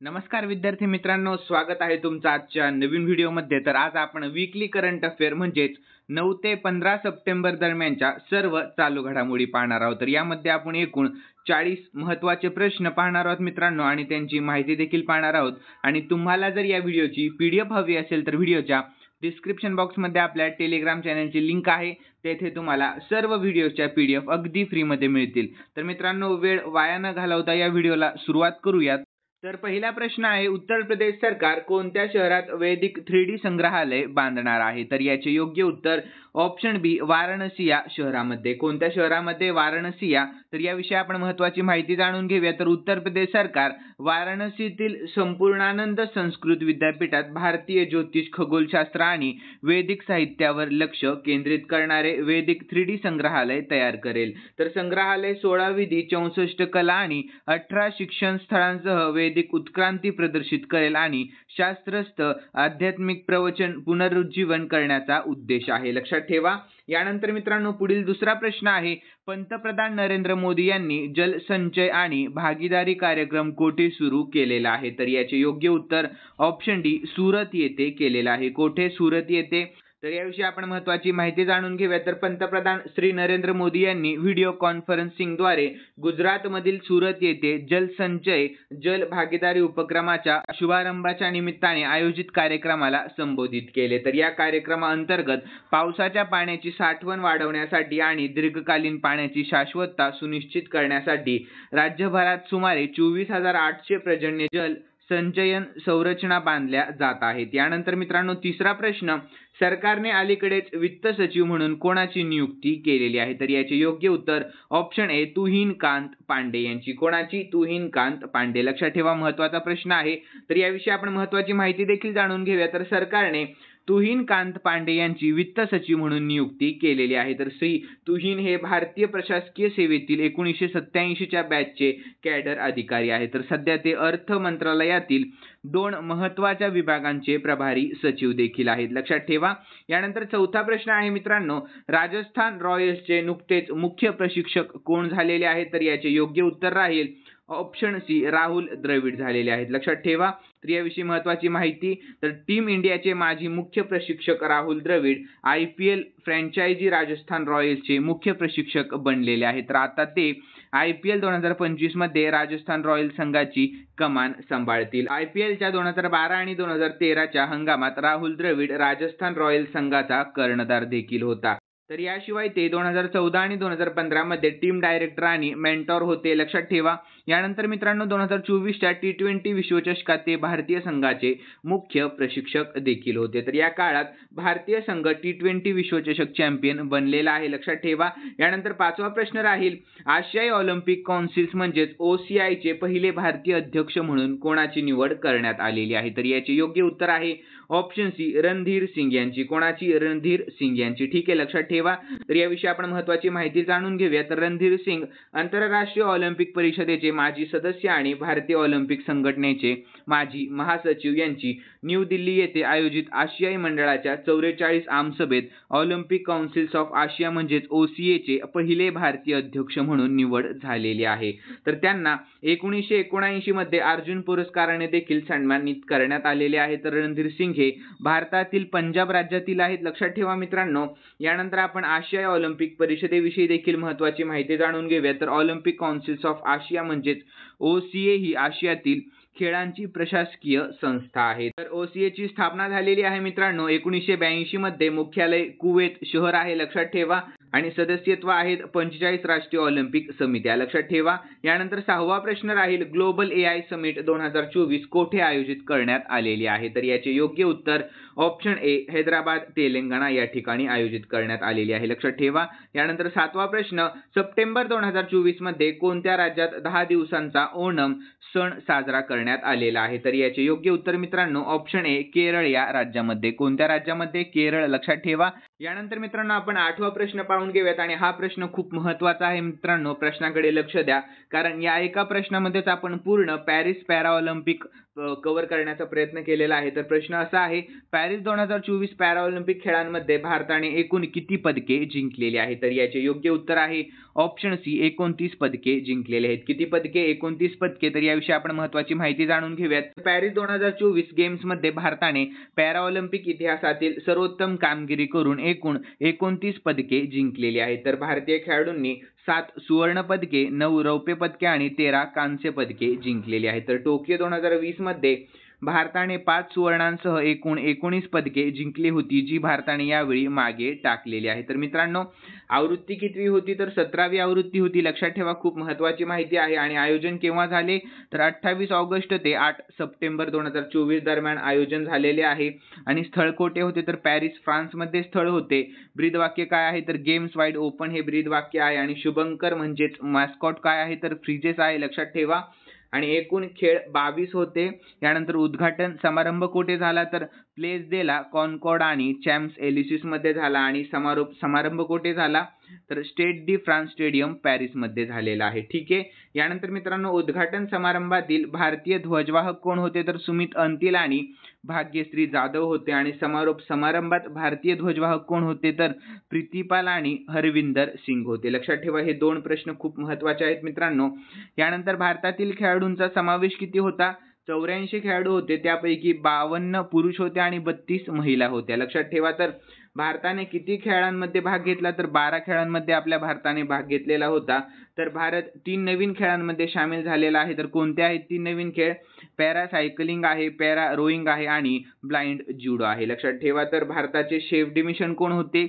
नमस्कार विद्यार्थी मित्रांनो, स्वागत आहे तुमचं आजच्या नवीन व्हिडिओमध्ये। तर आज आपण वीकली करंट अफेअर म्हणजेच 9 ते 15 सप्टेंबर दरम्यानच्या सर्व चालू घडामोडी पाहणार आहोत। तर यामध्ये आपण एकूण 40 महत्त्वाचे प्रश्न पाहणार आहोत मित्रांनो आणि त्यांची माहिती देखील पाहणार आहोत। आणि तुम्हाला जर या व्हिडिओची पीडीएफ हवी असेल तर व्हिडिओच्या डिस्क्रिप्शन बॉक्समध्ये आपल्या टेलिग्राम चॅनलची लिंक आहे, तेथे तुम्हाला सर्व व्हिडिओच्या पीडीएफ अगदी फ्रीमध्ये मिळतील। तर मित्रांनो, वेळ वाया न घालवता या व्हिडिओला सुरुवात करूयात। तर पहिला प्रश्न आहे, उत्तर प्रदेश सरकार कोणत्या शहरात वैदिक 3D संग्रहालय बांधणार आहे? तर याचे योग्य उत्तर ऑप्शन बी, वाराणसी या शहरामध्ये। कोणत्या शहरामध्ये? वाराणसी या। तर याविषयी आपण महत्त्वाची माहिती जाणून घेऊया। तर उत्तर प्रदेश सरकार वाराणसीतील संपूर्णानंद संस्कृत विद्यापीठात भारतीय ज्योतिष, खगोलशास्त्र आणि वैदिक साहित्यावर लक्ष केंद्रित करणारे वैदिक 3D संग्रहालय तयार करेल। तर संग्रहालय 16 विधी, 64 कला आणि 18 शिक्षण स्थळांसह वैदिक उत्क्रांती प्रदर्शित करेल आणि शास्त्रस्थ आध्यात्मिक प्रवचन पुनरुज्जीवन करण्याचा उद्देश आहे, लक्षात ठेवा। यानंतर मित्रांनो, पुढील दुसरा प्रश्न आहे, पंतप्रधान नरेंद्र मोदी यांनी जल संचय आणि भागीदारी कार्यक्रम कोठे सुरू केलेला आहे? तर याचे योग्य उत्तर ऑप्शन डी, सुरत येथे केलेला आहे। कोठे? सुरत येथे। तर याविषयी आपण महत्त्वाची माहिती जाणून घेऊया। तर पंतप्रधान श्री नरेंद्र मोदी यांनी व्हिडिओ कॉन्फरन्सिंगद्वारे गुजरातमधील सुरत येथे जल संचय जल भागीदारी उपक्रमाच्या शुभारंभाच्या निमित्ताने आयोजित कार्यक्रमाला संबोधित केले। तर या कार्यक्रमाअंतर्गत पावसाच्या पाण्याची साठवण वाढवण्यासाठी आणि दीर्घकालीन पाण्याची शाश्वतता सुनिश्चित करण्यासाठी राज्यभरात सुमारे 24,800 पर्जन्य जल संचयन संरचना बांधल्या जात आहेत। यानंतर मित्रांनो, तिसरा प्रश्न, सरकारने अलीकडेच वित्त सचिव म्हणून कोणाची नियुक्ती केलेली आहे? तर याचे योग्य उत्तर ऑप्शन ए, तुहिनकांत पांडे यांची। कोणाची? तुहिनकांत पांडे, लक्षात ठेवा, महत्त्वाचा प्रश्न आहे। तर याविषयी आपण महत्त्वाची माहिती देखील जाणून घेऊया। तर सरकारने तुहिनकांत पांडे यांची वित्त सचिव म्हणून नियुक्ती केलेली आहे। तर श्री तुहिन हे भारतीय प्रशासकीय सेवेतील 1987 च्या बॅचचे कॅडर अधिकारी आहेत। तर सध्या ते अर्थ मंत्रालयातील 2 महत्त्वाच्या विभागांचे प्रभारी सचिव देखील आहेत, लक्षात ठेवा। यानंतर चौथा प्रश्न आहे मित्रांनो, राजस्थान रॉयल्सचे नुकतेच मुख्य प्रशिक्षक कोण झालेले आहेत? तर याचे योग्य उत्तर राहील ऑप्शन सी, राहुल द्रविड झालेले आहेत, लक्षात ठेवा। तर याविषयी महत्त्वाची माहिती, तर टीम इंडियाचे माजी मुख्य प्रशिक्षक राहुल द्रविड IPL फ्रँचायझी राजस्थान रॉयल्सचे मुख्य प्रशिक्षक बनलेले आहेत। तर आता ते IPL 2025 मध्ये राजस्थान रॉयल्स संघाची कमान सांभाळतील। IPLच्या 2012 आणि 2013च्या हंगामात राहुल द्रविड राजस्थान रॉयल्स संघाचा कर्णधार देखील होता। तर याशिवाय ते 2014 आणि 2015 मध्ये टीम डायरेक्टर आणि मेंटॉर होते, लक्षात ठेवा। यानंतर मित्रांनो, 2024च्या T20 विश्वचषकात ते भारतीय संघाचे मुख्य प्रशिक्षक देखील होते। तर या काळात भारतीय संघ T20 विश्वचषक चॅम्पियन बनलेला आहे, लक्षात ठेवा। यानंतर पाचवा प्रश्न राहील, आशियाई ऑलिम्पिक कौन्सिल्स म्हणजेच OCI चे पहिले भारतीय अध्यक्ष म्हणून कोणाची निवड करण्यात आलेली आहे? तर याचे योग्य उत्तर आहे ऑप्शन सी, रणधीर सिंग यांची। कोणाची? रणधीर सिंग यांची, ठीक आहे, लक्षात ठेवा। तर याविषयी आपण महत्त्वाची माहिती जाणून घेऊया। तर रणधीर सिंग आंतरराष्ट्रीय ऑलिम्पिक परिषदेचे माजी सदस्य आणि भारतीय ऑलिम्पिक संघटनेचे माजी महासचिव यांची न्यू दिल्ली येथे आयोजित आशियाई मंडळाच्या 44 आमसभेत ऑलिम्पिक कौन्सिल्स ऑफ आशिया म्हणजेच OCA चे पहिले भारतीय अध्यक्ष म्हणून निवड झालेली आहे। तर त्यांना 1979 मध्ये अर्जुन पुरस्काराने देखील सन्मानित करण्यात आलेले आहे। तर रणधीर सिंग हे भारतातील पंजाब राज्यातील आहेत, लक्षात ठेवा मित्रांनो। यानंतर आपण आशियाई ऑलिम्पिक परिषदेविषयी देखील महत्त्वाची माहिती जाणून घेऊया। तर ऑलिम्पिक कौन्सिल्स ऑफ आशिया म्हणजेच OCA ही आशियातील खेळांची प्रशासकीय संस्था आहे। तर OCA ची स्थापना झालेली आहे मित्रांनो 1982 मध्ये। मुख्यालय कुवेत शहर आहे, लक्षात ठेवा। आणि सदस्यत्व आहेत 45 राष्ट्रीय ऑलिम्पिक समित्या, लक्षात ठेवा। यानंतर सहावा प्रश्न राहील, ग्लोबल AI समिट 2024 कोठे आयोजित करण्यात आलेली आहे? तर याचे योग्य उत्तर ऑप्शन ए, हैदराबाद तेलंगणा या ठिकाणी आयोजित करण्यात आलेली आहे, लक्षात ठेवा। यानंतर सातवा प्रश्न, सप्टेंबर 2024 मध्ये कोणत्या राज्यात 10 दिवसांचा ओणम सण साजरा करण्यात आलेला आहे? तर याचे योग्य उत्तर मित्रांनो ऑप्शन ए, केरळ या राज्यामध्ये। कोणत्या राज्यामध्ये? केरळ, लक्षात ठेवा। यानंतर मित्रांनो आपण 8वा प्रश्न पाहून घेऊयात आणि हा प्रश्न खूप महत्त्वाचा आहे मित्रांनो, प्रश्नाकडे लक्ष द्या. कारण या एका प्रश्नामध्येच आपण पूर्ण पॅरिस पॅराऑलिम्पिक कव्हर करण्याचा प्रयत्न केलेला आहे. तर प्रश्न असा आहे, पॅरिस 2024 पॅराऑलिम्पिक खेळांमध्ये भारताने एकूण किती पदके जिंकलेली आहेत? तर याचे योग्य उत्तर आहे ऑप्शन सी 29 पदके जिंकलेले आहेत. किती पदके? 29 पदके. तर याविषयी आपण महत्त्वाची माहिती जाणून घेऊयात. पॅरिस 2024 गेम्समध्ये भारताने पॅराऑलिम्पिक इतिहासातील सर्वोत्तम कामगिरी करून एकूण 29 पदके जिंकलेली आहेत. तर भारतीय खेळाडूंनी 7 सुवर्ण पदके, 9 रौप्य पदके आणि 13 कांस्य पदके जिंकलेली आहेत. तर टोकियो 2020 मध्ये भारताने 5 सुवर्णांसह एकूण 19 पदके जिंकली होती, जी भारताने यावेळी मागे टाकलेली आहे. तर मित्रांनो, आवृत्ती कितवी होती? तर 17वी आवृत्ती होती. लक्षात ठेवा, खूप महत्त्वाची माहिती आहे. आणि आयोजन केव्हा झाले? तर 28 ऑगस्ट ते 8 सप्टेंबर 2024 दरम्यान आयोजन झालेले आहे. आणि स्थळ कोठे होते? तर पॅरिस फ्रान्समध्ये स्थळ होते. ब्रीदवाक्य काय आहे? तर गेम्स वाईड ओपन हे ब्रीदवाक्य आहे. आणि शुभंकर म्हणजेच मॅस्कॉट काय आहे? तर फ्रीजेस आहे. लक्षात ठेवा. आणि एकूण खेळ 22 होते. यानंतर उद्घाटन समारंभ कोठे झाला? तर प्लेस दे ला कॉन्कॉर्ड आणि चॅम्प्स एलिसिस मध्ये झाला. आणि समारंभ कोठे झाला? तर स्टेड डी फ्रान्स स्टेडियम पॅरिसमध्ये झालेला आहे. ठीक आहे. यानंतर मित्रांनो, उद्घाटन समारंभातील भारतीय ध्वजवाहक कोण होते? तर सुमित अंतिल आणि भाग्यश्री जाधव होते. आणि समारंभात भारतीय ध्वजवाहक कोण होते? तर प्रीतीपाल आणि हरविंदर सिंग होते. लक्षात ठेवा, हे 2 प्रश्न खूप महत्त्वाचे आहेत मित्रांनो. यानंतर भारतातील खेळाडूंचा समावेश किती होता? 84 खेळाडू होते. त्यापैकी 52 पुरुष होते आणि 32 महिला होत्या. लक्षात ठेवा. तर भारताने किती खेळांमध्ये भाग घेतला? तर 12 खेळांमध्ये आपल्या भारताने भाग घेतलेला होता. तर भारत 3 नवीन खेळांमध्ये सामील झालेला आहे. तर कोणते आहेत 3 नवीन खेळ? पॅरा सायकलिंग आहे, पॅरा रोईंग आहे आणि ब्लाइंड जुडो आहे. लक्षात ठेवा. तर भारताचे शेफ डिमिशन कोण होते?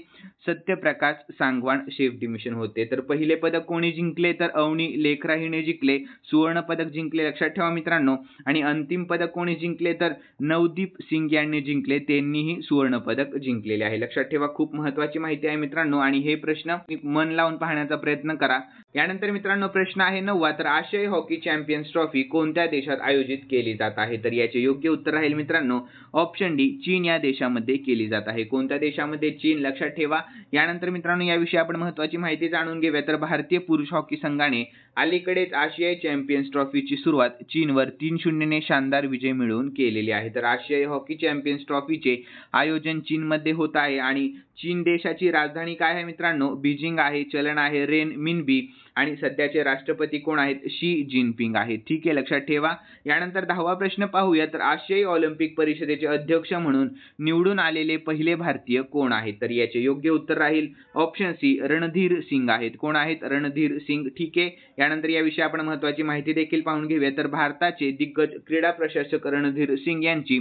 सत्यप्रकाश सांगवान शेफ डिमिशन होते. तर पहिले पदक कोणी जिंकले? तर अवनी लेखरा हिने जिंकले, सुवर्ण पदक जिंकले. लक्षात ठेवा मित्रांनो. आणि अंतिम पदक कोणी जिंकले? तर नवदीप सिंग यांनी जिंकले, त्यांनीही सुवर्ण पदक जिंकलेले आहे. लक्षात ठेवा, खूप महत्त्वाची माहिती आहे मित्रांनो. आणि हे प्रश्न मन लावून पाहण्याचा प्रयत्न करा. यानंतर मित्रांनो, प्रश्न आहे 9वा. तर आशियाई हॉकी चॅम्पियन्स ट्रॉफी कोणत्या देशात आयोजित केली जात आहे? तर याचे योग्य उत्तर राहील मित्रांनो ऑप्शन डी चीन या देशामध्ये केली जात आहे. कोणत्या देशामध्ये? चीन. लक्षात ठेवा. यानंतर मित्रांनो, याविषयी आपण महत्त्वाची माहिती जाणून घेऊया. तर भारतीय पुरुष हॉकी संघाने अलीकडेच आशियाई चॅम्पियन्स ट्रॉफीची सुरुवात चीनवर 3-0 ने शानदार विजय मिळवून केलेली आहे. तर आशियाई हॉकी चॅम्पियन्स ट्रॉफीचे आयोजन चीनमध्ये होत आहे. आणि चीन देशाची राजधानी काय आहे मित्रांनो? बीजिंग आहे. चलन आहे रेन मिनबी. आणि सध्याचे राष्ट्रपती कोण आहेत? शी जिनपिंग आहेत. ठीक आहे, लक्षात ठेवा. यानंतर 10वा प्रश्न पाहूया. तर आशियाई ऑलिम्पिक परिषदेचे अध्यक्ष म्हणून निवडून आलेले पहिले भारतीय कोण आहेत? तर याचे योग्य उत्तर राहील ऑप्शन सी रणधीर सिंग आहेत. कोण आहेत? रणधीर सिंग. ठीक आहे. यानंतर याविषयी आपण महत्त्वाची माहिती देखील पाहून घेऊया. तर भारताचे दिग्गज क्रीडा प्रशासक रणधीर सिंग यांची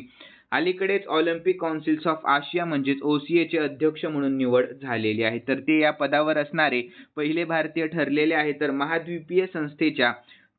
अलीकडेच ऑलिम्पिक काउन्सिल्स ऑफ आशिया म्हणजेच OCA चे अध्यक्ष म्हणून निवड झालेली आहे. तर ते या पदावर असणारे पहिले भारतीय ठरलेले आहे. तर महाद्वीपीय संस्थेच्या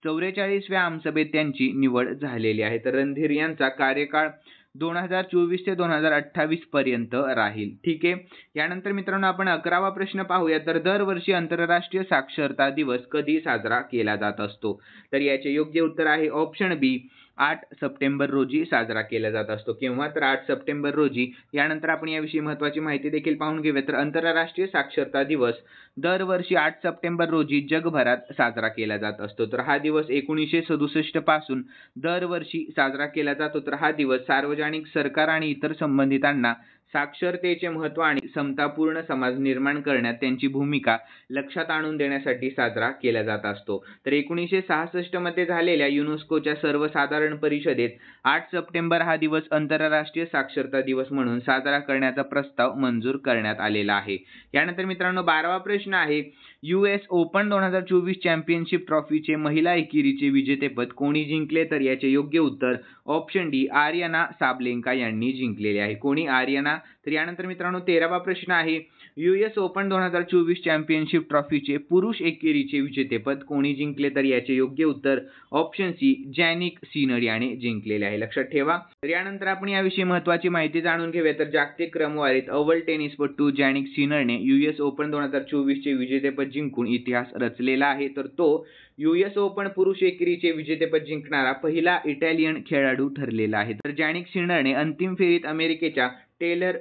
44व्या आमसभेत त्यांची निवड झालेली आहे. तर रणधीर यांचा कार्यकाळ 2024 ते 2028 पर्यंत राहील. ठीक आहे. यानंतर मित्रांनो, आपण 11वा प्रश्न पाहूया. तर दरवर्षी आंतरराष्ट्रीय साक्षरता दिवस कधी साजरा केला जात असतो? तर याचे योग्य उत्तर आहे ऑप्शन बी 8 सप्टेंबर रोजी साजरा केला जात असतो. केव्हा? तर 8 सप्टेंबर रोजी. यानंतर आपण याविषयी महत्त्वाची माहिती देखील पाहून घेऊया. तर आंतरराष्ट्रीय साक्षरता दिवस दरवर्षी 8 सप्टेंबर रोजी जगभरात साजरा केला जात असतो. तर हा दिवस 1967 पासून दरवर्षी साजरा केला जातो. तर हा दिवस सार्वजनिक, सरकार आणि इतर संबंधितांना साक्षरतेचे महत्त्व आणि समतापूर्ण समाज निर्माण करण्यात त्यांची भूमिका लक्षात आणून देण्यासाठी साजरा केला जात असतो. तर 1966 मध्ये झालेल्या युनेस्कोच्या सर्वसाधारण परिषदेत 8 सप्टेंबर हा दिवस आंतरराष्ट्रीय साक्षरता दिवस म्हणून साजरा करण्याचा प्रस्ताव मंजूर करण्यात आलेला आहे. यानंतर मित्रांनो, 12वा प्रश्न आहे, US ओपन 2024 चॅम्पियनशिप ट्रॉफीचे महिला एकेरीचे विजेतेपद कोणी जिंकले? तर याचे योग्य उत्तर ऑप्शन डी आर्यना साबलेंका यांनी जिंकलेले आहे. कोणी? आर्यना. तर यानंतर मित्रांनो, 13वा प्रश्न आहे, US ओपन 2024 चॅम्पियनशिप ट्रॉफीचे पुरुष एकेरीचे विजेतेपद कोणी जिंकले? तर याचे योग्य उत्तर ऑप्शन सी जॅनिक सिनर याने जिंकलेले आहे. लक्षात ठेवा. तर यानंतर आपण याविषयी महत्त्वाची माहिती जाणून घेऊया. तर जागतिक क्रमवारीत अव्वल टेनिसपटू जॅनिक सिनरने US ओपन 2024 चे विजेतेपद जिंकून इतिहास रचलेला आहे. तर तो US ओपन पुरुष एकेरीचे विजेतेपद जिंकणारा पहिला इटालियन खेळाडू ठरलेला आहे. तर जॅनिक सिनरने अंतिम फेरीत अमेरिकेच्या टेलर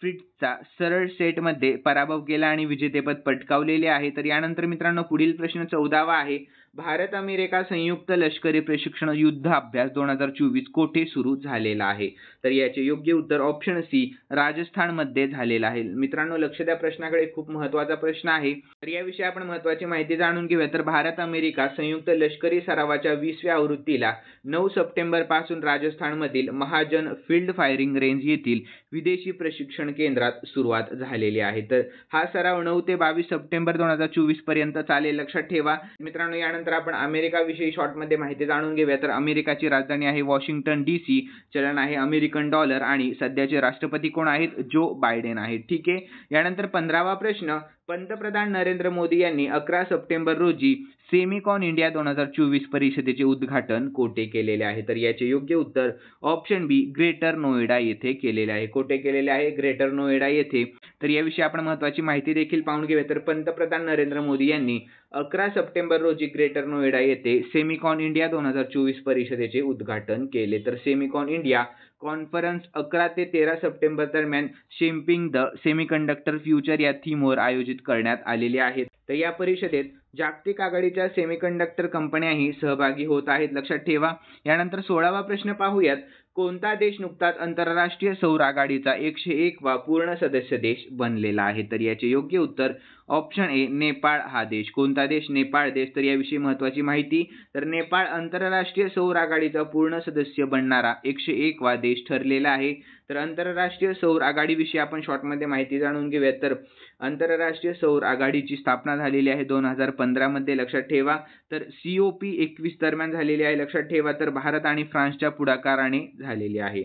फ्रिट्जचा सरळ सेटमध्ये पराभव केला आणि विजेतेपद पटकावलेले आहे. तर यानंतर मित्रांनो पुढील प्रश्न 14वा आहे. भारत अमेरिका संयुक्त लष्करी प्रशिक्षण युद्ध अभ्यास 2024 कोठे सुरू झालेला आहे? तर याचे योग्य उत्तर ऑप्शन सी राजस्थानमध्ये झालेला आहे. मित्रांनो लक्ष द्या, प्रश्नाकडे खूप महत्त्वाचा प्रश्न आहे. तर याविषयी आपण महत्त्वाची माहिती जाणून घेऊया. तर भारत अमेरिका संयुक्त लष्करी सरावाच्या 20व्या आवृत्तीला 9 सप्टेंबर पासून राजस्थानमधील महाजन फील्ड फायरिंग रेंज येथील विदेशी प्रशिक्षण केंद्रात सुरुवात झालेली आहे. तर हा सराव 9 ते 22 सप्टेंबर 2024 पर्यंत चालेल, लक्षात ठेवा. मित्रांनो यानंतर आपण अमेरिका विषयी शॉर्ट मध्ये माहिती जाणून घेऊया. तर अमेरिकाची राजधानी आहे वॉशिंग्टन DC, चलन आहे अमेरिकन डॉलर आणि सध्याचे राष्ट्रपती कोण आहेत? जो बायडेन आहेत. ठीक आहे. यानंतर 15वा प्रश्न, पंतप्रधान नरेंद्र मोदी यांनी 11 सप्टेंबर रोजी सेमिकॉन इंडिया 2024 परिषदेचे उद्घाटन कोठे केलेले आहे? तर याचे योग्य उत्तर ऑप्शन बी ग्रेटर नोएडा येथे केलेले आहे. कोठे केलेले आहे? ग्रेटर नोएडा येथे. तर याविषयी आपण महत्त्वाची माहिती देखील पाहून घेऊया. तर पंतप्रधान नरेंद्र मोदी यांनी 11 सप्टेंबर रोजी ग्रेटर नोएडा येथे सेमिकॉन इंडिया 2024 परिषदेचे उद्घाटन केले. तर सेमिकॉन इंडिया कॉन्फरन्स 11 ते 13 सप्टेंबर दरम्यान शेपिंग द सेमीकंडक्टर फ्युचर या थीमवर आयोजित करण्यात आलेली आहेत. तर या परिषदेत जागतिक आघाडीच्या सेमीकंडक्टर कंपन्याही सहभागी होत आहेत, लक्षात ठेवा. यानंतर 16वा प्रश्न पाहूयात. कोणता देश नुकताच आंतरराष्ट्रीय सौर आघाडीचा 101वा पूर्ण सदस्य देश बनलेला आहे? तर याचे योग्य उत्तर ऑप्शन ए नेपाळ हा देश. कोणता देश? नेपाळ देश. तर याविषयी महत्त्वाची माहिती, तर नेपाळ आंतरराष्ट्रीय सौर आघाडीचा पूर्ण सदस्य बनणारा 101वा देश ठरलेला आहे. तर आंतरराष्ट्रीय सौर आघाडीविषयी आपण शॉर्टमध्ये माहिती जाणून घेऊया. तर आंतरराष्ट्रीय सौर आघाडीची स्थापना झालेली आहे 2015 मध्ये, लक्षात ठेवा. तर COP21 दरम्यान झालेली आहे, लक्षात ठेवा. तर भारत आणि फ्रान्सच्या पुढाकाराने झालेली आहे.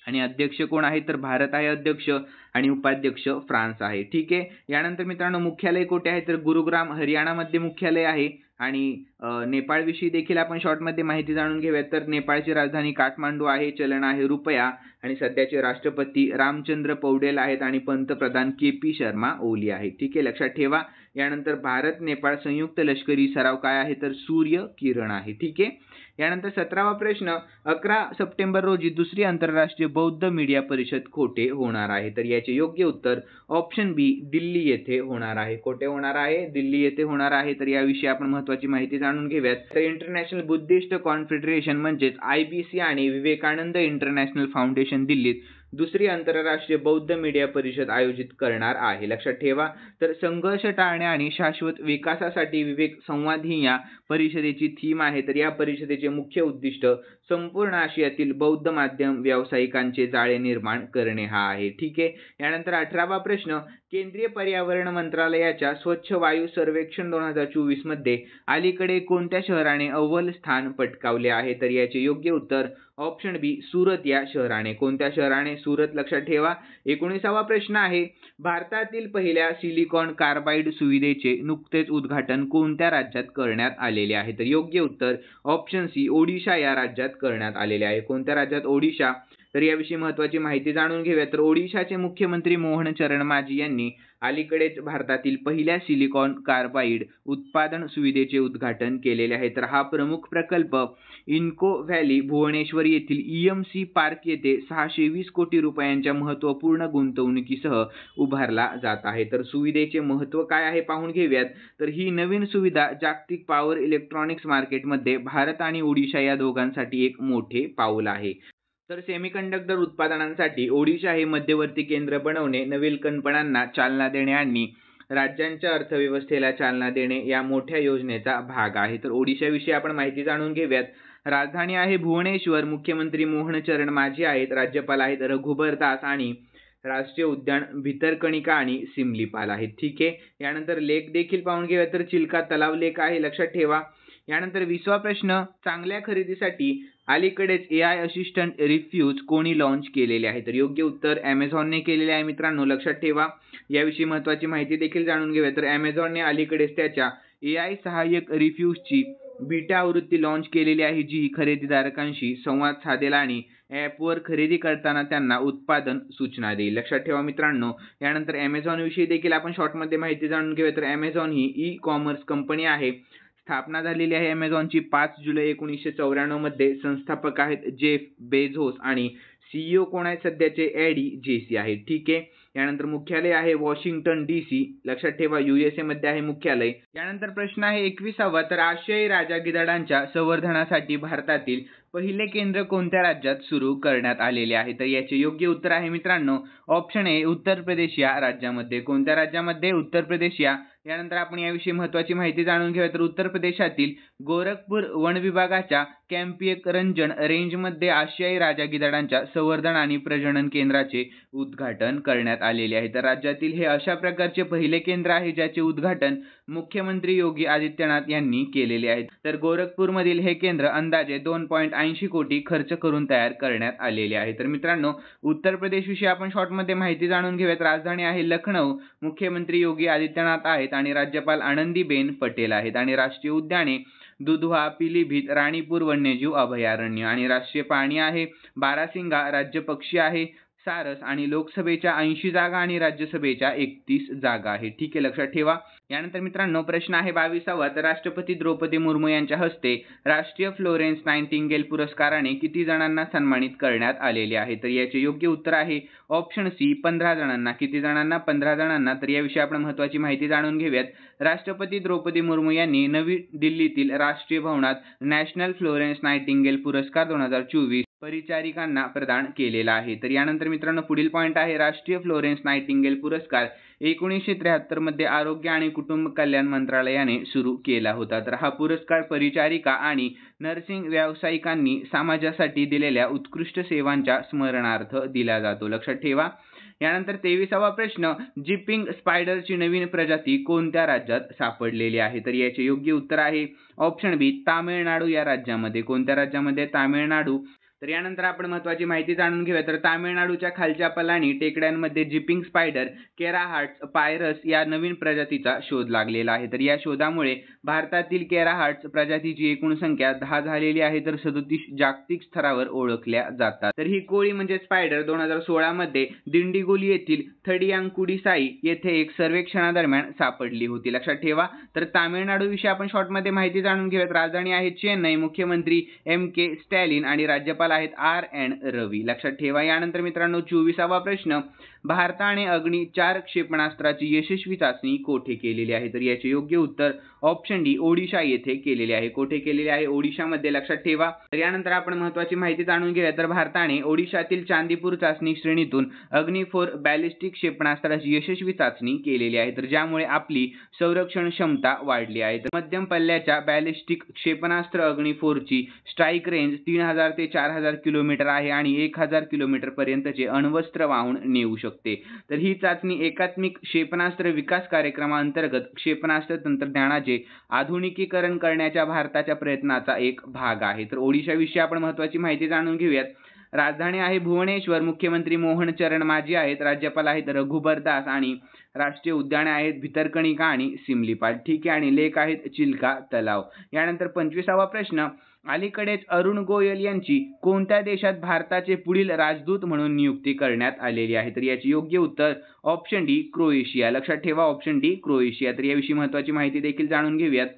आणि अध्यक्ष कोण आहे? तर भारत आहे अध्यक्ष आणि उपाध्यक्ष फ्रान्स आहे. ठीक आहे. यानंतर मित्रांनो मुख्यालय कुठे आहे? तर गुरुग्राम हरियाणामध्ये मुख्यालय आहे. आणि नेपाळ विषयी देखील आपण शॉर्टमध्ये माहिती जाणून घेऊया. तर नेपाळची राजधानी काठमांडू आहे, चलन आहे रुपया आणि सध्याचे राष्ट्रपती रामचंद्र पौडेल आहेत आणि पंतप्रधान KP शर्मा ओली आहे. ठीक आहे, लक्षात ठेवा. यानंतर भारत नेपाळ संयुक्त लष्करी सराव काय आहे? तर सूर्य किरण आहे. ठीक आहे. यानंतर 17वा प्रश्न, 11 सप्टेंबर रोजी दुसरी आंतरराष्ट्रीय बौद्ध मीडिया परिषद कोठे होणार आहे? तर याचे योग्य उत्तर ऑप्शन बी दिल्ली येथे होणार आहे. कोठे होणार आहे? दिल्ली येथे होणार आहे. तर याविषयी आपण महत्त्वाची माहिती जाणून घेऊयात. तर इंटरनॅशनल बुद्धिस्ट कॉन्फेडरेशन म्हणजेच IBC आणि विवेकानंद इंटरनॅशनल फाउंडेशन दिल्लीत दुसरी आंतरराष्ट्रीय बौद्ध मीडिया परिषद आयोजित करणार आहे, लक्षात ठेवा. तर संघर्ष टाळणे आणि शाश्वत विकासासाठी विवेक संवाद ही या परिषदेची थीम आहे. तर या परिषदेचे मुख्य उद्दिष्ट संपूर्ण आशियातील बौद्ध माध्यम व्यावसायिकांचे जाळे निर्माण करणे हा आहे. ठीक आहे. यानंतर 18वा प्रश्न, केंद्रीय पर्यावरण मंत्रालयाच्या स्वच्छ वायू सर्वेक्षण 2024 मध्ये अलीकडे कोणत्या शहराने अव्वल स्थान पटकावले आहे? तर याचे योग्य उत्तर ऑप्शन बी सुरत या शहराने. कोणत्या शहराने? सुरत, लक्षात ठेवा. 19वा प्रश्न आहे, भारतातील पहिल्या सिलिकॉन कार्बाइड सुविधेचे नुकतेच उद्घाटन कोणत्या राज्यात करण्यात आलेले आहे? तर योग्य उत्तर ऑप्शन सी ओडिशा या राज्यात करण्यात आलेले आहे. कोणत्या राज्यात? ओडिशा. तर याविषयी महत्त्वाची माहिती जाणून घेऊया. तर ओडिशाचे मुख्यमंत्री मोहन चरण माझी यांनी अलीकडेच भारतातील पहिल्या सिलिकॉन कार्बाइड उत्पादन सुविधेचे उद्घाटन केलेले आहे. तर हा प्रमुख प्रकल्प इनको व्हॅली भुवनेश्वर येथील EMC पार्क येथे 620 कोटी रुपयांच्या महत्त्वपूर्ण गुंतवणुकीसह उभारला जात आहे. तर सुविधेचे महत्त्व काय आहे पाहून घेऊयात. तर ही नवीन सुविधा जागतिक पॉवर इलेक्ट्रॉनिक्स मार्केटमध्ये भारत आणि ओडिशा या दोघांसाठी एक मोठे पाऊल आहे. तर सेमीकंडक्टर उत्पादनांसाठी ओडिशा हे मध्यवर्ती केंद्र बनवणे, नवीन कल्पनांना चालना देणे आणि राज्यांच्या अर्थव्यवस्थेला चालना देणे या मोठ्या योजनेचा भाग आहे. तर ओडिशाविषयी आपण माहिती जाणून घेऊयात. राजधानी आहे भुवनेश्वर, मुख्यमंत्री मोहन चरण माझी आहेत, राज्यपाल आहेत रघुबर दास आणि राष्ट्रीय उद्यान भितरकणिका आणि सिमलीपाल आहेत. ठीक आहे. यानंतर लेक देखील पाहून घेऊया. तर चिल्का तलाव लेक आहे, लक्षात ठेवा. यानंतर 20वा प्रश्न, चांगल्या खरेदीसाठी अलीकडेच AI असिस्टंट रिफ्यूज कोणी लॉन्च केलेले आहे? तर योग्य उत्तर Amazonने केलेले आहे मित्रांनो, लक्षात ठेवा. याविषयी महत्त्वाची माहिती देखील जाणून घेऊया. तर Amazonने अलीकडेच त्याच्या AI सहाय्यक रिफ्यूजची बीटा आवृत्ती लॉन्च केलेली आहे, जी खरेदीदारांशी संवाद साधेल आणि ॲपवर खरेदी करताना त्यांना उत्पादन सूचना देईल, लक्षात ठेवा मित्रांनो. यानंतर Amazon विषयी देखील आपण शॉर्टमध्ये माहिती जाणून घेऊया. तर Amazon ही ई-कॉमर्स कंपनी आहे. स्थापना झालेली आहे Amazonची 5 जुलै 1994 मध्ये. संस्थापक आहेत जेफ बेझोस आणि CEO कोण आहेत सध्याचे? एडी जेसी आहेत. ठीक आहे. यानंतर मुख्यालय आहे वॉशिंग्टन DC. लक्षात ठेवा USA मध्ये आहे मुख्यालय. यानंतर प्रश्न आहे 21वा, तर आशियाई राजा गिधाडांच्या संवर्धनासाठी भारतातील पहिले केंद्र कोणत्या राज्यात सुरू करण्यात आलेले आहे? तर याचे योग्य उत्तर आहे मित्रांनो ऑप्शन ए उत्तर प्रदेश या राज्यामध्ये. कोणत्या राज्यामध्ये? उत्तर प्रदेश या. यानंतर आपण याविषयी महत्त्वाची माहिती जाणून घेऊया. तर उत्तर प्रदेशातील गोरखपूर वन विभागाच्या कॅम्पियरंजन रेंजमध्ये आशियाई राजा गिधाडांच्या संवर्धन आणि प्रजनन केंद्राचे उद्घाटन करण्यात आलेले आहे. तर राज्यातील हे अशा प्रकारचे पहिले केंद्र आहे ज्याचे उद्घाटन मुख्यमंत्री योगी आदित्यनाथ यांनी केलेले आहे. तर गोरखपूरमधील हे केंद्र अंदाजे 2.80 कोटी खर्च करून तयार करण्यात आलेले आहे. तर मित्रांनो उत्तर प्रदेश विषयी आपण शॉर्टमध्ये माहिती जाणून घेऊयात. राजधानी आहे लखनौ, मुख्यमंत्री योगी आदित्यनाथ आहेत आणि राज्यपाल आनंदीबेन पटेल आहेत. आणि राष्ट्रीय उद्याने दुधवा, पिलीभीत, राणीपूर वन्यजीव अभयारण्य. आणि राष्ट्रीय प्राणी आहे बारासिंगा, राज्य पक्षी आहे सारस आणि लोकसभेच्या 80 जागा आणि राज्यसभेच्या 31 जागा आहे. ठीक आहे, लक्षात ठेवा. यानंतर मित्रांनो प्रश्न आहे 22वा, तर राष्ट्रपती द्रौपदी मुर्मू यांच्या हस्ते राष्ट्रीय फ्लोरेन्स नाइटिंगेल पुरस्काराने किती जणांना सन्मानित करण्यात आलेले आहे? तर याचे योग्य उत्तर आहे ऑप्शन सी 15 जणांना. किती जणांना? 15 जणांना. तर याविषयी आपण महत्त्वाची माहिती जाणून घेऊयात. राष्ट्रपती द्रौपदी मुर्मू यांनी नवी दिल्लीतील राष्ट्रीय भवनात नॅशनल फ्लोरेन्स नाइटिंगेल पुरस्कार 2024 परिचारिकांना प्रदान केलेला आहे. तर यानंतर मित्रांनो पुढील पॉईंट आहे राष्ट्रीय फ्लोरेन्स नाइटिंगेल पुरस्कार 1973 मध्ये आरोग्य आणि कुटुंब कल्याण मंत्रालयाने सुरू केला होता. तर हा पुरस्कार परिचारिका आणि नर्सिंग व्यावसायिकांनी समाजासाठी दिलेल्या उत्कृष्ट सेवांच्या स्मरणार्थ दिला जातो. लक्षात ठेवा. यानंतर 23वा प्रश्न, जिपिंग स्पायडरची नवीन प्रजाती कोणत्या राज्यात सापडलेली आहे? तर याचे योग्य उत्तर आहे ऑप्शन बी तामिळनाडू या राज्यामध्ये. कोणत्या राज्यामध्ये? तामिळनाडू. तर यानंतर आपण महत्त्वाची माहिती जाणून घेऊया. तर तामिळनाडूच्या खालच्या पलानी टेकड्यांमध्ये जिपिंग स्पायडर केराहार्ट्स पायरस या नवीन प्रजातीचा शोध लागलेला आहे. तर या शोधामुळे भारतातील केराहार्ट्स प्रजातीची एकूण संख्या 10 झालेली आहे. तर 37 जागतिक स्तरावर ओळखल्या जातात. तर ही कोळी म्हणजे स्पायडर 2016 मध्ये दिंडीगुली येथील थडियांकुडीसाई येथे एक सर्वेक्षणादरम्यान सापडली होती. लक्षात ठेवा. तर तामिळनाडू विषयी आपण शॉर्टमध्ये माहिती जाणून घेऊयात. राजधानी आहे चेन्नई, मुख्यमंत्री MK स्टॅलिन आणि राज्यपाल आहेत RN रवी. लक्षात ठेवा. यानंतर मित्रांनो 24वा प्रश्न, भारताने अग्नि 4 क्षेपणास्त्राची यशस्वी चाचणी कोठे केलेली आहे? तर याचे योग्य उत्तर ऑप्शन डी ओडिशा येथे केलेले आहे. कोठे केलेले आहे? ओडिशामध्ये. लक्षात ठेवा. तर यानंतर आपण महत्त्वाची माहिती जाणून घेऊया. तर भारताने ओडिशातील चांदीपूर चाचणी श्रेणीतून अग्नि 4 बॅलिस्टिक क्षेपणास्त्राची यशस्वी चाचणी केलेली आहे. तर ज्यामुळे आपली संरक्षण क्षमता वाढली आहे. तर मध्यम पल्ल्याच्या बॅलिस्टिक क्षेपणास्त्र अग्नि 4 ची स्ट्राईक रेंज 3000 ते 4000 किलोमीटर आहे आणि 1000 किलोमीटर पर्यंतचे अण्वस्त्र वाहून नेऊ शकते. तर ही चाचणी एकात्मिक क्षेपणास्त्र विकास कार्यक्रमाअंतर्गत क्षेपणास्त्र तंत्रज्ञानाचे आधुनिकीकरण करण्याच्या भारताच्या प्रयत्नाचा एक भाग आहे. तर ओडिशाविषयी आपण महत्त्वाची माहिती जाणून घेऊयात. राजधानी आहे भुवनेश्वर, मुख्यमंत्री मोहन चरण माझी आहेत, राज्यपाल आहेत रघुबर दास आणि राष्ट्रीय उद्याने आहेत भितरकणिका आणि सिमलीपाल. ठीक आहे. आणि लेक आहेत चिल्का तलाव. यानंतर 25वा प्रश्न, अलीकडेच अरुण गोयल यांची कोणत्या देशात भारताचे पुढील राजदूत म्हणून नियुक्ती करण्यात आलेली आहे? तर याचे योग्य उत्तर ऑप्शन डी क्रोएशिया. लक्षात ठेवा ऑप्शन डी क्रोएशिया. तर याविषयी महत्त्वाची माहिती देखील जाणून घेऊयात.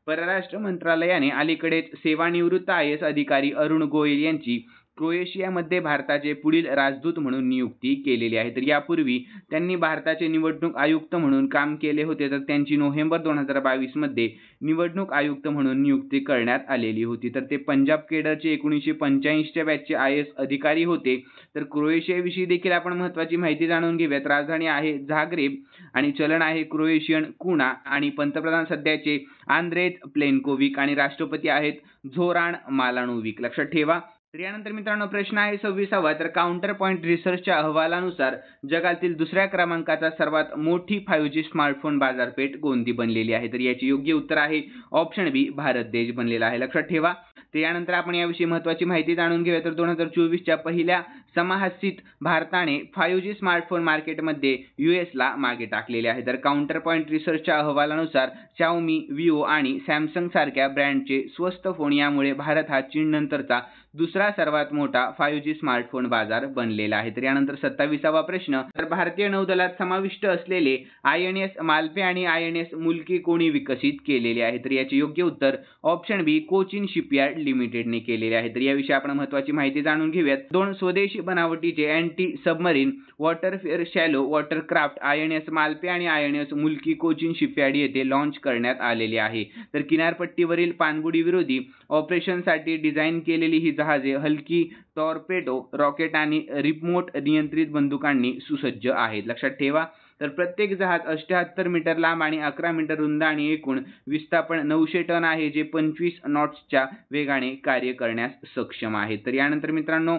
परराष्ट्र मंत्रालयाने अलीकडेच सेवानिवृत्त IAS अधिकारी अरुण गोयल यांची क्रोएशियामध्ये भारताचे पुढील राजदूत म्हणून नियुक्ती केलेली आहे. तर यापूर्वी त्यांनी भारताचे निवडणूक आयुक्त म्हणून काम केले होते. तर त्यांची नोव्हेंबर 2022 मध्ये निवडणूक आयुक्त म्हणून नियुक्ती करण्यात आलेली होती. तर ते पंजाब केडरचे 1985च्या बॅचचे IAS अधिकारी होते. तर क्रोएशियाविषयी देखील आपण महत्त्वाची माहिती जाणून घेऊयात. राजधानी आहे झाग्रेब आणि चलन आहे क्रोएशियन कुना आणि पंतप्रधान सध्याचे आंद्रेज प्लेनकोविक आणि राष्ट्रपती आहेत झोरान मालानोविक. लक्षात ठेवा. तर यानंतर मित्रांनो प्रश्न आहे 26वा, तर काउंटर पॉईंट रिसर्चच्या अहवालानुसार जगातील दुसऱ्या क्रमांकाचा सर्वात मोठी 5G स्मार्टफोन बाजारपेठ कोणती बनलेली आहे? तर याचे योग्य उत्तर आहे ऑप्शन बी भारत देश बनलेला आहे. लक्षात ठेवा. तर यानंतर आपण याविषयी महत्त्वाची माहिती जाणून घेऊया. तर 2024च्या पहिल्या समाहसीत भारताने 5G स्मार्टफोन मार्केटमध्ये US मागे टाकलेले आहे. तर काउंटर पॉईंट रिसर्चच्या अहवालानुसार Xiaomi, Vivo आणि Samsung सारख्या ब्रँडचे स्वस्त फोन यामुळे भारत हा चीननंतरचा दुसरा सर्वात मोठा 5G स्मार्टफोन बाजार बनलेला आहे. तर यानंतर 27वा प्रश्न, तर भारतीय नौदलात समाविष्ट असलेले INS मालपे आणि INS मुल्की कोणी विकसित केलेले आहे? तर याचे योग्य उत्तर ऑप्शन बी कोचिन शिपयार्ड लिमिटेडने केलेले आहे. तर याविषयी आपण महत्त्वाची माहिती जाणून घेऊयात. 2 स्वदेशी बनावटीचे anti submarine warfare shallow watercraft INS Malpe आणि INS मुल्की कोचिन शिपयार्ड येथे लॉन्च करण्यात आलेली आहे। तर किनारपट्टीवरील पाणबुडी विरोधी ऑपरेशनसाठी डिझाईन केलेली ही जहाजे हलकी टॉर्पेडो रॉकेट आणि रिमोट नियंत्रित बंदुकांनी सुसज्ज आहेत। लक्षात ठेवा। तर प्रत्येक जहाज 78 मीटर लांब आणि 11 मीटर रुंद आणि एकूण विस्थापन 900 टन आहे, जे 25 नॉट्सच्या वेगाने कार्य करण्यास सक्षम आहे। तर यानंतर मित्रांनो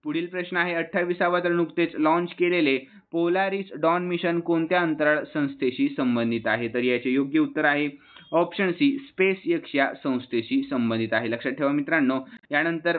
पुढील प्रश्न आहे 28वा, तर नुकतेच लॉन्च केलेले पोलारिस डॉन मिशन कोणत्या अंतराळ संस्थेशी संबंधित आहे? तर याचे योग्य उत्तर आहे ऑप्शन सी SpaceX या संस्थेशी संबंधित आहे। लक्षात ठेवा मित्रांनो। यानंतर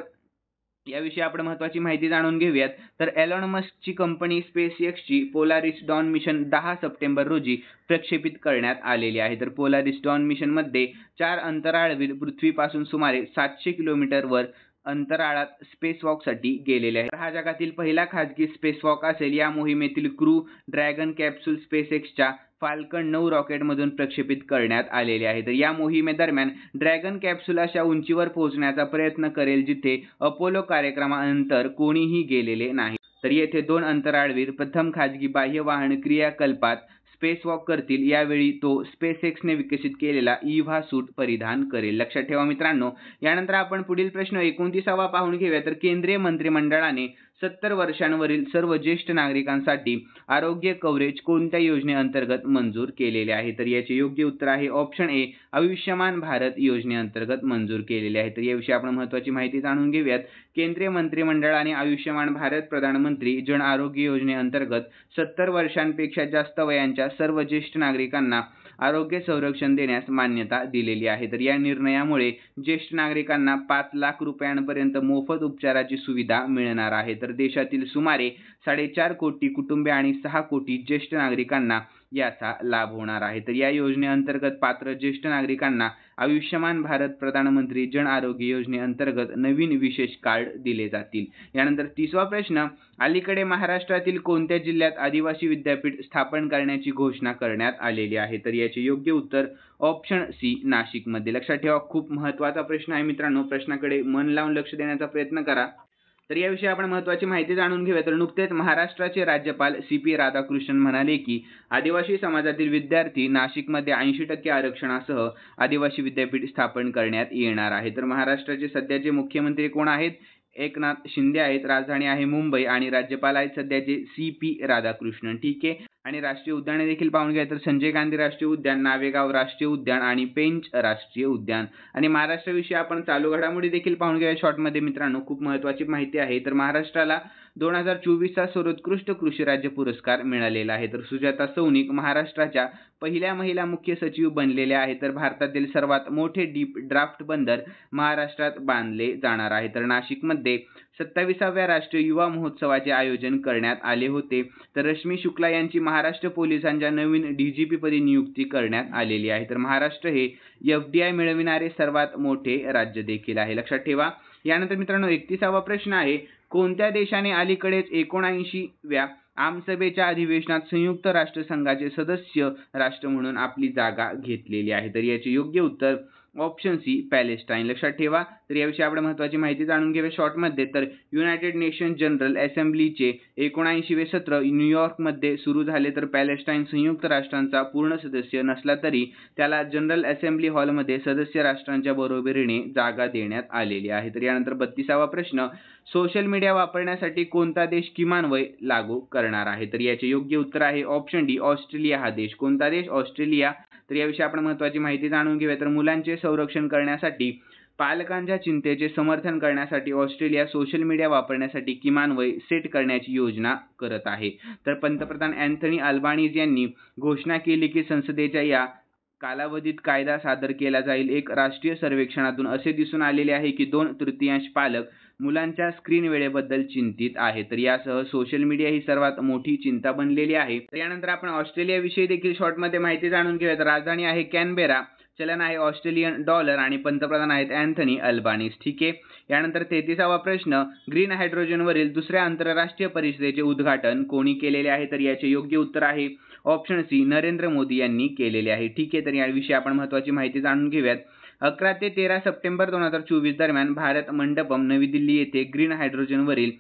याविषयी आपण महत्त्वाची माहिती जाणून घेऊयात। तर एलॉन मस्कची कंपनी SpaceXची पोलारिस डॉन मिशन 10 सप्टेंबर रोजी प्रक्षेपित करण्यात आलेली आहे। तर पोलारिस डॉन मिशनमध्ये 4 अंतराळवीर पृथ्वीपासून सुमारे 700 किलोमीटरवर अंतराळात स्पेसवॉकसाठी गेलेले आहे। हा जगातील पहिला खाजगी स्पेसवॉक असेल। या मोहिमेतील क्रू ड्रॅगन कॅप्सूल SpaceXच्या फाल्कन 9 रॉकेटमधून प्रक्षेपित करण्यात आलेले आहे। तर या मोहिमेदरम्यान ड्रॅगन कॅप्सूल अशा उंचीवर पोहोचण्याचा प्रयत्न करेल जिथे अपोलो कार्यक्रमानंतर कोणीही गेलेले नाही। तर येथे 2 अंतराळवीर प्रथम खाजगी बाह्यवाहन क्रियाकल्पात स्पेसवॉक करतील। यावेळी तो SpaceXने विकसित केलेला इव्हा सूट परिधान करेल। लक्षात ठेवा मित्रांनो। यानंतर आपण पुढील प्रश्न 29वा पाहून घेऊया। तर केंद्रीय मंत्रिमंडळाने 70 वर्षांवरील सर्व ज्येष्ठ नागरिकांसाठी आरोग्य कव्हरेज कोणत्या योजनेअंतर्गत मंजूर केलेले आहे? तर याचे योग्य उत्तर आहे ऑप्शन ए आयुष्यमान भारत योजनेअंतर्गत मंजूर केलेले आहे। तर याविषयी आपण महत्त्वाची माहिती जाणून घेऊयात। केंद्रीय मंत्रिमंडळाने आयुष्यमान भारत प्रधानमंत्री जन आरोग्य योजनेअंतर्गत 70 वर्षांपेक्षा जास्त वयांच्या सर्व ज्येष्ठ नागरिकांना आरोग्य संरक्षण देण्यास मान्यता दिलेली आहे। तर या निर्णयामुळे ज्येष्ठ नागरिकांना 5 लाख रुपयांपर्यंत मोफत उपचाराची सुविधा मिळणार आहे। तर देशातील सुमारे 4.5 कोटी कुटुंबे आणि 6 कोटी ज्येष्ठ नागरिकांना याचा लाभ होणार आहे। तर या योजनेअंतर्गत पात्र ज्येष्ठ नागरिकांना आयुष्यमान भारत प्रधानमंत्री जन आरोग्य योजनेअंतर्गत नवीन विशेष कार्ड दिले जातील। यानंतर 30वा प्रश्न अलीकडे महाराष्ट्रातील कोणत्या जिल्ह्यात आदिवासी विद्यापीठ स्थापन करण्याची घोषणा करण्यात आलेली आहे? तर याचे योग्य उत्तर ऑप्शन सी नाशिकमध्ये। लक्षात ठेवा खूप महत्त्वाचा प्रश्न आहे मित्रांनो। प्रश्नाकडे मन लावून लक्ष देण्याचा प्रयत्न करा। तर याविषयी आपण महत्त्वाची माहिती जाणून घेऊया। तर नुकतेच महाराष्ट्राचे राज्यपाल CP राधाकृष्णन म्हणाले की आदिवासी समाजातील विद्यार्थी नाशिकमध्ये 80% आरक्षणासह आदिवासी विद्यापीठ स्थापन करण्यात येणार आहे। तर महाराष्ट्राचे सध्याचे मुख्यमंत्री कोण आहेत? एकनाथ शिंदे आहेत। राजधानी आहे मुंबई आणि राज्यपाल आहेत सध्याचे CP राधाकृष्णन। ठीक आहे। आणि राष्ट्रीय उद्याने देखील पाहून घ्या। तर संजय गांधी राष्ट्रीय उद्यान, नावेगाव राष्ट्रीय उद्यान आणि पेंच राष्ट्रीय उद्यान। आणि महाराष्ट्राविषयी आपण चालू घडामोडी देखील पाहून घ्या शॉर्टमध्ये मित्रांनो। खूप महत्त्वाची माहिती आहे। तर महाराष्ट्राला 2024चा सर्वोत्कृष्ट कृषी राज्य पुरस्कार मिळालेला आहे। तर सुजाता सौनिक महाराष्ट्राच्या पहिल्या महिला मुख्य सचिव बनलेल्या आहेत। तर भारतातील सर्वात मोठे डीप ड्राफ्ट बंदर महाराष्ट्रात बांधले जाणार आहे। तर नाशिकमध्ये 27व्या राष्ट्रीय युवा महोत्सवाचे आयोजन करण्यात आले होते। तर रश्मी शुक्ला यांची महाराष्ट्र पोलिसांच्या नवीन DGP पदी नियुक्ती करण्यात आलेली आहे। तर महाराष्ट्र हे FDI मिळविणारे सर्वात मोठे राज्य देखील आहे। लक्षात ठेवा। यानंतर मित्रांनो 31वा प्रश्न आहे कोणत्या देशाने अलीकडेच 79व्या आमसभेच्या अधिवेशनात संयुक्त राष्ट्रसंघाचे सदस्य राष्ट्र म्हणून आपली जागा घेतलेली आहे? तर याचे योग्य उत्तर ऑप्शन सी पॅलेस्टाईन। लक्षात ठेवा। तर याविषयी आपण महत्त्वाची माहिती जाणून घेऊया शॉर्टमध्ये। तर युनायटेड नेशन जनरल असेंब्लीचे 79वे सत्र न्यूयॉर्कमध्ये सुरू झाले। तर पॅलेस्टाईन संयुक्त राष्ट्रांचा पूर्ण सदस्य नसला तरी त्याला जनरल असेंब्ली हॉलमध्ये सदस्य राष्ट्रांच्या बरोबरीने जागा देण्यात आलेली आहे। तर यानंतर 32वा प्रश्न सोशल मीडिया वापरण्यासाठी कोणता देश किमान वय लागू करणार आहे? तर याचे योग्य उत्तर आहे ऑप्शन डी ऑस्ट्रेलिया हा देश। कोणता देश? ऑस्ट्रेलिया। तर याविषयी आपण महत्त्वाची माहिती जाणून घेऊया। तर मुलांचे संरक्षण करण्यासाठी पालकांच्या चिंतेचे समर्थन करण्यासाठी ऑस्ट्रेलिया सोशल मीडिया वापरण्यासाठी किमान वय सेट करण्याची योजना करत आहे। तर पंतप्रधान अँथनी अल्बानीज यांनी घोषणा केली की संसदेच्या या कालावधीत कायदा सादर केला जाईल। एक राष्ट्रीय सर्वेक्षणातून असे दिसून आलेले आहे की 2/3 पालक मुलांच्या स्क्रीन वेळेबद्दल चिंतित आहेत। तर यासह सोशल मीडिया ही सर्वात मोठी चिंता बनलेली आहे। तर यानंतर आपण ऑस्ट्रेलिया विषयी देखील शॉर्टमध्ये माहिती जाणून घेऊया। तर राजधानी आहे कॅनबेरा, चलन आहे ऑस्ट्रेलियन डॉलर आणि पंतप्रधान आहेत अँथनी अल्बानीज। ठीक आहे। यानंतर 33वा प्रश्न ग्रीन हायड्रोजनवरील दुसऱ्या आंतरराष्ट्रीय परिषदेचे उद्घाटन कोणी केलेले आहे? तर याचे योग्य उत्तर आहे ऑप्शन सी नरेंद्र मोदी यांनी केलेले आहे। ठीक आहे। तर याविषयी आपण महत्त्वाची माहिती जाणून घेऊयात। 11 ते 13 सप्टेंबर 2024 दरम्यान भारत मंडपम नवी दिल्ली येथे ग्रीन हायड्रोजनवरील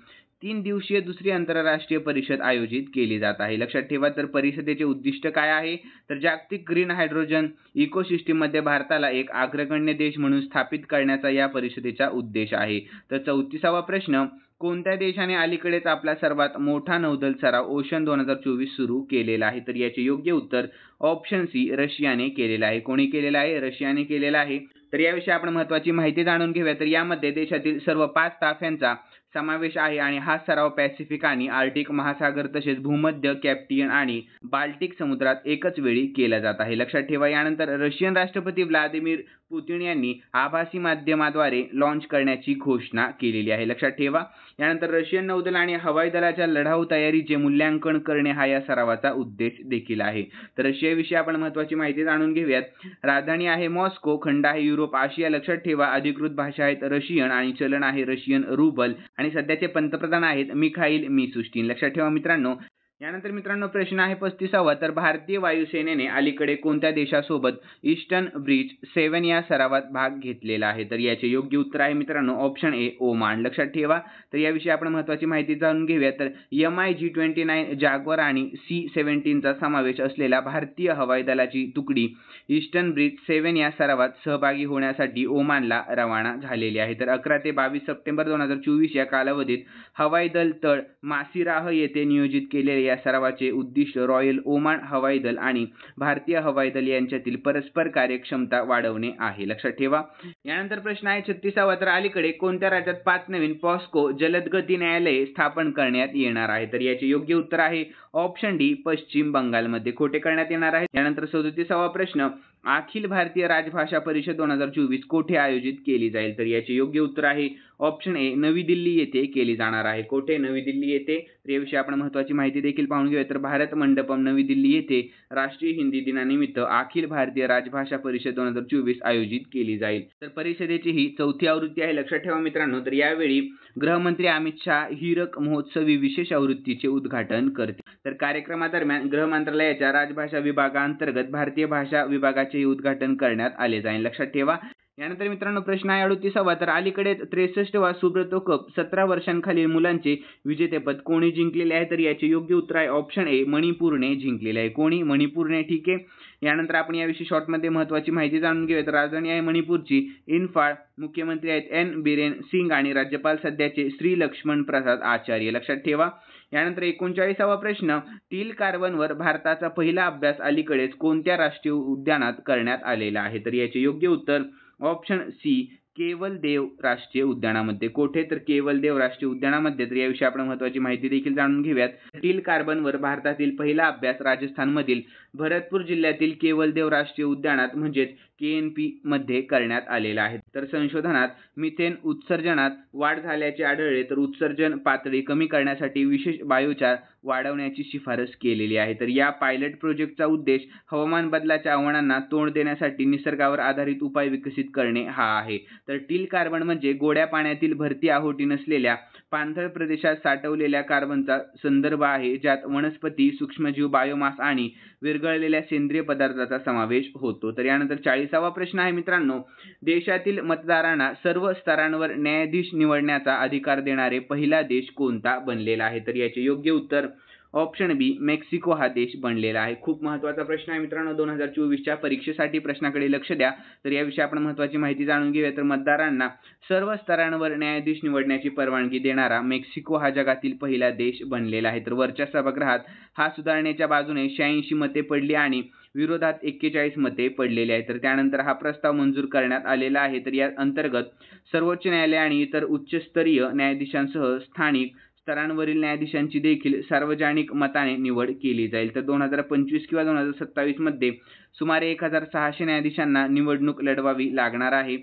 3 दिवसीय दुसरी आंतरराष्ट्रीय परिषद आयोजित केली जात आहे. लक्षात ठेवा. तर परिषदेचे उद्दिष्ट काय आहे, तर जागतिक ग्रीन हायड्रोजन इकोसिस्टीममध्ये भारताला एक अग्रगण्य देश म्हणून स्थापित करण्याचा या परिषदेचा उद्देश आहे. तर 34वा प्रश्न, कोणत्या देशाने अलीकडेच आपला सर्वात मोठा नौदल सराव ओशन 2024 सुरू केलेला आहे, तर याचे योग्य उत्तर ऑप्शन सी, रशियाने केलेला आहे. कोणी केलेला आहे, रशियाने केलेला आहे. तर याविषयी आपण महत्त्वाची माहिती जाणून घेऊया. तर यामध्ये देशातील सर्व 5 ताफ्यांचा समावेश आहे आणि हा सराव पॅसिफिक आणि आर्क्टिक महासागर तसेच भूमध्य, कॅस्पियन आणि बाल्टिक समुद्रात एकच वेळी केला जात आहे. लक्षात ठेवा. यानंतर रशियन राष्ट्रपती व्लादिमीर पुतिन यांनी आभासी माध्यमाद्वारे लॉन्च करण्याची घोषणा केलेली आहे. लक्षात ठेवा. यानंतर रशियन नौदल आणि हवाई दलाच्या लढाऊ तयारीचे मूल्यांकन करणे हा या सरावाचा उद्देश देखील आहे. तर रशियाविषयी आपण महत्त्वाची माहिती जाणून घेऊयात. राजधानी आहे मॉस्को, खंड आहे युरोप आशिया. लक्षात ठेवा. अधिकृत भाषा आहेत रशियन आणि चलन आहे रशियन रुबल आणि सध्याचे पंतप्रधान आहेत मिखाईल मिशुस्टिन. लक्षात ठेवा मित्रांनो. यानंतर मित्रांनो प्रश्न आहे 35वा. तर भारतीय वायुसेनेने अलीकडे कोणत्या देशासोबत ईस्टर्न ब्रिज 7 या सरावात भाग घेतलेला आहे, तर याचे योग्य उत्तर आहे मित्रांनो ऑप्शन ए, ओमान. लक्षात ठेवा. तर याविषयी आपण महत्त्वाची माहिती जाणून घेऊया. तर MiG-29 जाग्वार आणि C-17 चा समावेश असलेल्या भारतीय हवाई दलाची तुकडी ईस्टर्न ब्रिज 7 या सरावात सहभागी होण्यासाठी ओमानला रवाना झालेली आहे. तर 11 ते 22 सप्टेंबर 2024 या कालावधीत हवाई दल तळ मासिराह येथे नियोजित केलेले या सरावाचे उद्दिष्ट रॉयल ओमान हवाई दल आणि भारतीय हवाई दल यांच्यातील परस्पर कार्यक्षमता वाढवणे आहे. लक्षात ठेवा. यानंतर प्रश्न आहे 36वा. तर अलीकडे कोणत्या राज्यात 5 नवीन पॉस्को जलदगती न्यायालये स्थापन करण्यात येणार आहे, तर याचे योग्य उत्तर आहे ऑप्शन डी, पश्चिम बंगालमध्ये. कोठे करण्यात येणार आहे. यानंतर 37वा प्रश्न, अखिल भारतीय राजभाषा परिषद 2024 कोठे आयोजित केली जाईल, तर याचे योग्य उत्तर आहे ऑप्शन ए, नवी दिल्ली येथे केली जाणार आहे. कोठे, नवी दिल्ली येथे. तर याविषयी आपण महत्त्वाची माहिती देखील पाहून घेऊया. तर भारत मंडपम नवी दिल्ली येथे राष्ट्रीय हिंदी दिनानिमित्त अखिल भारतीय राजभाषा परिषद 2024 आयोजित केली जाईल. तर परिषदेची ही 4थी आवृत्ती आहे. लक्षात ठेवा मित्रांनो. तर यावेळी गृहमंत्री अमित शहा हीरक महोत्सवी विशेष आवृत्तीचे उद्घाटन करतील. तर कार्यक्रमादरम्यान गृह मंत्रालयाच्या राजभाषा विभागांतर्गत भारतीय भाषा विभागाचे उद्घाटन करण्यात आले जाईल. लक्षात ठेवा. यानंतर मित्रांनो प्रश्न आहे 38वा. तर अलीकडेच 63वा सुब्रतो कप 17 वर्षांखालील मुलांचे विजेतेपद कोणी जिंकलेले आहे, तर याचे योग्य उत्तर आहे ऑप्शन ए, मणिपूरने जिंकलेले आहे. कोणी, मणिपूरने. ठीक आहे. यानंतर आपण याविषयी शॉर्टमध्ये महत्त्वाची माहिती जाणून घेऊया. तर राजधानी आहे मणिपूरची इम्फाळ, मुख्यमंत्री आहेत एन बिरेन सिंग आणि राज्यपाल सध्याचे श्री लक्ष्मण प्रसाद आचार्य. लक्षात ठेवा. यानंतर 39वा प्रश्न, टील कार्बनवर भारताचा पहिला अभ्यास अलीकडेच कोणत्या राष्ट्रीय उद्यानात करण्यात आलेला आहे, तर याचे योग्य उत्तर ऑप्शन सी, केवल देव राष्ट्रीय उद्यानामध्ये. कोठे, तर केवल देव राष्ट्रीय उद्यानामध्ये. तर याविषयी आपण महत्त्वाची माहिती देखील जाणून घेऊयात. टील कार्बनवर भारतातील पहिला अभ्यास राजस्थानमधील भरतपूर जिल्ह्यातील केवल देव राष्ट्रीय उद्यानात म्हणजेच KNP मध्ये करण्यात आलेला आहे. तर संशोधनात मिथेन उत्सर्जनात वाढ झाल्याचे आढळले, तर उत्सर्जन पातळी कमी करण्यासाठी विशेष बायोचार वाढवण्याची शिफारस केलेली आहे. तर या पायलट प्रोजेक्टचा उद्देश हवामान बदलाच्या आव्हानांना तोंड देण्यासाठी निसर्गावर आधारित उपाय विकसित करणे हा आहे. तर टील कार्बन म्हणजे गोड्या पाण्यातील भरती ओहोटी नसलेल्या पाणथळ प्रदेशात साठवलेल्या कार्बनचा संदर्भ आहे, ज्यात वनस्पती, सूक्ष्मजीव, बायोमास आणि विरघळलेल्या सेंद्रिय पदार्थाचा समावेश होतो. तर यानंतर 40वा प्रश्न आहे मित्रांनो, देशातील मतदारांना सर्व स्तरांवर न्यायाधीश निवडण्याचा अधिकार देणारे पहिला देश कोणता बनलेला आहे, तर याचे योग्य उत्तर ऑप्शन बी, मेक्सिको हा देश बनलेला आहे. खूप महत्त्वाचा प्रश्न आहे मित्रांनो. 2024च्या परीक्षेसाठी प्रश्नाकडे लक्ष द्या. तर याविषयी आपण महत्त्वाची माहिती जाणून घेऊया. तर मतदारांना सर्व स्तरांवर न्यायाधीश निवडण्याची परवानगी देणारा मेक्सिको हा जगातील पहिला देश बनलेला आहे. तर वरच्या सभागृहात हा सुधारणेच्या बाजूने 86 मते पडली आणि विरोधात 41 मते पडलेली आहेत. तर त्यानंतर हा प्रस्ताव मंजूर करण्यात आलेला आहे. तर या अंतर्गत सर्वोच्च न्यायालय आणि इतर उच्चस्तरीय न्यायाधीशांसह स्थानिक स्तरांवरील न्यायाधीशांची देखील सार्वजनिक मताने निवड केली जाईल. तर 2025 किंवा 2027 मध्ये सुमारे 1600 न्यायाधीशांना निवडणूक लढवावी लागणार आहे.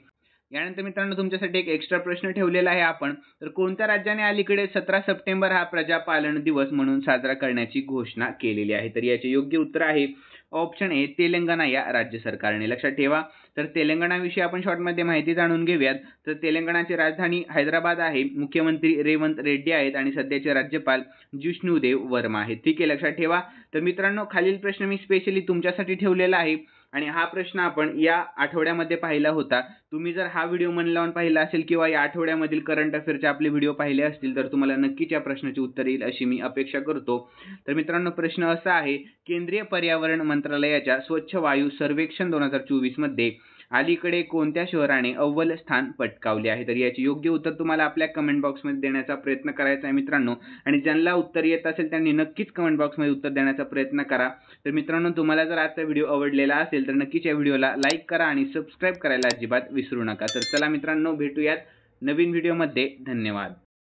यानंतर मित्रांनो तुमच्यासाठी एक एक्स्ट्रा प्रश्न ठेवलेला आहे आपण. तर कोणत्या राज्याने अलीकडे 17 सप्टेंबर हा प्रजापालन दिवस म्हणून साजरा करण्याची घोषणा केलेली आहे, तर याचे योग्य उत्तर आहे ऑप्शन ए, तेलंगणा या राज्य सरकारने. लक्षात ठेवा. तर तेलंगणाविषयी आपण शॉर्टमध्ये माहिती जाणून घेऊयात. तर तेलंगणाची राजधानी हैदराबाद आहे, मुख्यमंत्री रेवंत रेड्डी आहेत आणि सध्याचे राज्यपाल जिष्णुदेव वर्मा आहेत. ठीक आहे, लक्षात ठेवा. तर मित्रांनो खालील प्रश्न मी स्पेशली तुमच्यासाठी ठेवलेला आहे. आणि हा प्रश्न आपण या आठवड्यामध्ये पाहिला होता. तुम्ही जर हा व्हिडिओ मन लावून पाहिला असेल किंवा या आठवड्यामधील करंट अफेअरचे आपले व्हिडिओ पाहिले असतील तर तुम्हाला नक्कीच या प्रश्नाचे उत्तर येईल अशी मी अपेक्षा करतो. तर मित्रांनो, प्रश्न असा आहे, केंद्रीय पर्यावरण मंत्रालयाच्या स्वच्छ वायू सर्वेक्षण 2024 मध्ये अलीकडे कोणत्या शहराने अव्वल स्थान पटकावले आहे? तर याचे योग्य उत्तर तुम्हाला आपल्या कमेंट बॉक्समध्ये देण्याचा प्रयत्न करायचा आहे मित्रांनो. आणि ज्यांना उत्तर येत असेल त्यांनी नक्कीच कमेंट बॉक्समध्ये उत्तर देण्याचा प्रयत्न करा. तर मित्रांनो, तुम्हाला जर आजचा व्हिडिओ आवडलेला असेल तर नक्कीच या व्हिडिओला लाईक करा आणि सबस्क्राईब करायला अजिबात विसरू नका. तर चला मित्रांनो, भेटूयात नवीन व्हिडिओमध्ये. धन्यवाद.